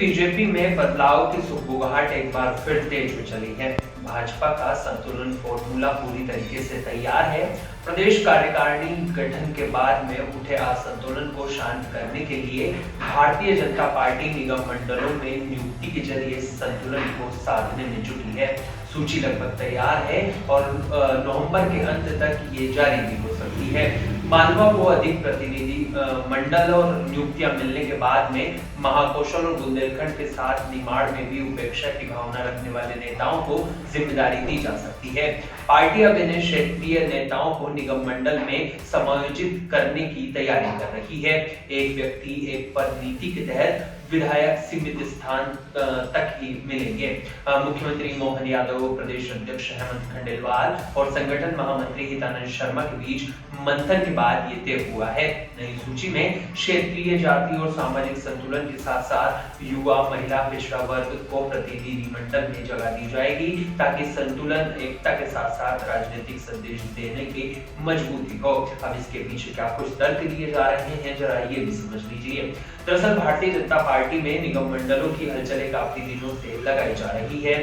BJP में बदलाव की सुगबुगाहट एक बार फिर तेज हो चली है। भाजपा का संतुलन फॉर्मूला पूरी तरीके से तैयार है। प्रदेश कार्यकारिणी गठन के बाद में उठे असंतुलन को शांत करने के लिए भारतीय जनता पार्टी निगम मंडलों में नियुक्ति के जरिए संतुलन को साधने में जुटी है। सूची लगभग तैयार है और नवंबर के अंत तक ये जारी भी हो सकती है। मालवा को अधिक प्रतिनिधि मंडल और नियुक्तियां मिलने के बाद में महाकौशल और बुंदेलखंड के साथ निमाड़ में भी उपेक्षा की भावना रखने वाले नेताओं को जिम्मेदारी दी जा सकती है। पार्टी अब इन्हें क्षेत्रीय नेताओं को निगम मंडल में समायोजित करने की तैयारी कर रही है। एक व्यक्ति एक पद नीति के तहत विधायक सीमित स्थान तक ही मिलेंगे। मुख्यमंत्री मोहन यादव, प्रदेश अध्यक्ष हेमंत खंडेलवाल और संगठन महामंत्री हितानंद शर्मा के बीच मंथन के बाद ये तय हुआ है। नई सूची में क्षेत्रीय, जाति और सामाजिक संतुलन के साथ साथ युवा, महिला, पिछड़ा वर्ग को प्रतिनिधि मंडल में जगह दी जाएगी ताकि संतुलन, एकता के साथ साथ राजनीतिक संदेश देने की मजबूती हो। अब इसके पीछे क्या कुछ तर्क दिए जा रहे हैं, जरा ये भी समझ लीजिए। दरअसल भारतीय जनता पार्टी में निगम मंडलों की हलचलें काफी दिनों से लगाई जा रही है।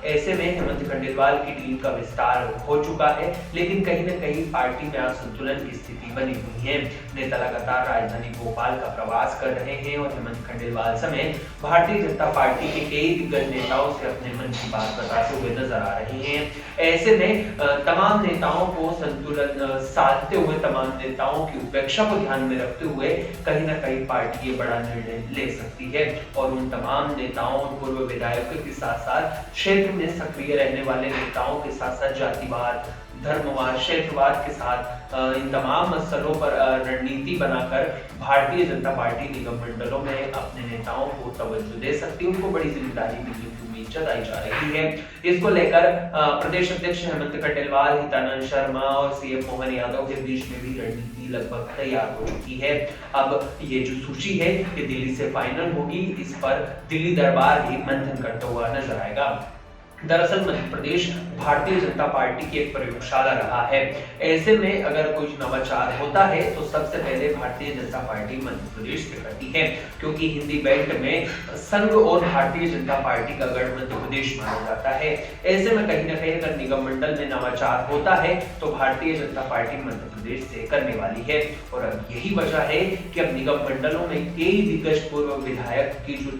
ऐसे में हेमंत खंडेलवाल की टीम का विस्तार हो चुका है, लेकिन कहीं न कहीं पार्टी में असंतुलन की स्थिति बनी हुई है। नेता लगातार राजधानी भोपाल का प्रवास कर रहे हैं और हेमंत खंडेलवाल समेत भारतीय जनता पार्टी के कई दिग्गज नेताओं से अपने मन की बात बताते हुए नजर आ रहे हैं। ऐसे में तमाम नेताओं को संतुलन साधते हुए, तमाम नेताओं की उपेक्षा को ध्यान में रखते हुए कहीं न कहीं पार्टी ये बड़ा निर्णय ले सकती है और उन तमाम नेताओं और पूर्व विधायकों के साथ साथ क्षेत्र में सक्रिय रहने वाले नेताओं के साथ साथ जातिवाद, धर्मवाद, क्षेत्रवाद के साथ इन तमाम मसलों पर रणनीति बनाकर भारतीय जनता पार्टी निगम मंडलों में अपने नेताओं को तवज्जो दे सकती है। उनको बड़ी जिम्मेदारी मिलने की उम्मीद जताई जा रही है। इसको लेकर प्रदेश अध्यक्ष हेमंत खंडेलवाल, हितानंद शर्मा और सीएम मोहन यादव के बीच में भी रणनीति लगभग तैयार हो चुकी है। अब ये जो सूची है ये दिल्ली से फाइनल होगी। इस पर दिल्ली दरबार भी मंथन करता हुआ नजर आएगा। दरअसल मध्य प्रदेश भारतीय जनता पार्टी की एक प्रयोगशाला रहा है। ऐसे में अगर कोई नवाचार होता है तो सबसे पहले भारतीय जनता पार्टी मध्य प्रदेश से करती है, क्योंकि हिंदी बेल्ट में संघ और भारतीय जनता पार्टी का गढ़ मध्य प्रदेश माना जाता है। ऐसे में कहीं न कहीं अगर निगम मंडल में नवाचार होता है तो भारतीय जनता पार्टी मध्य प्रदेश से करने वाली है। और अब यही वजह है कि अब निगम मंडलों में कई दिग्गज पूर्व विधायक की जो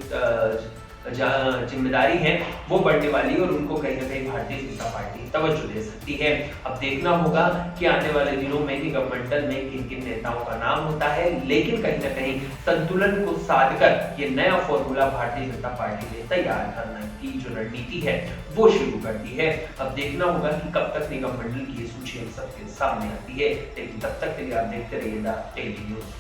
जिम्मेदारी है वो बढ़ने वाली और उनको कहीं ना कहीं भारतीय जनता पार्टी तवज्जो दे सकती है। अब देखना होगा कि आने वाले दिनों में निगम मंडल में किन किन नेताओं का नाम होता है, लेकिन कहीं ना कहीं संतुलन को साधकर ये नया फॉर्मूला भारतीय जनता पार्टी ने तैयार करने की जो रणनीति है वो शुरू कर दी है। अब देखना होगा कि कब तक निगम मंडल की ये सूची हम सबके सामने आती है, लेकिन तब तक के लिए आप देखते रहिएगा डेली न्यूज।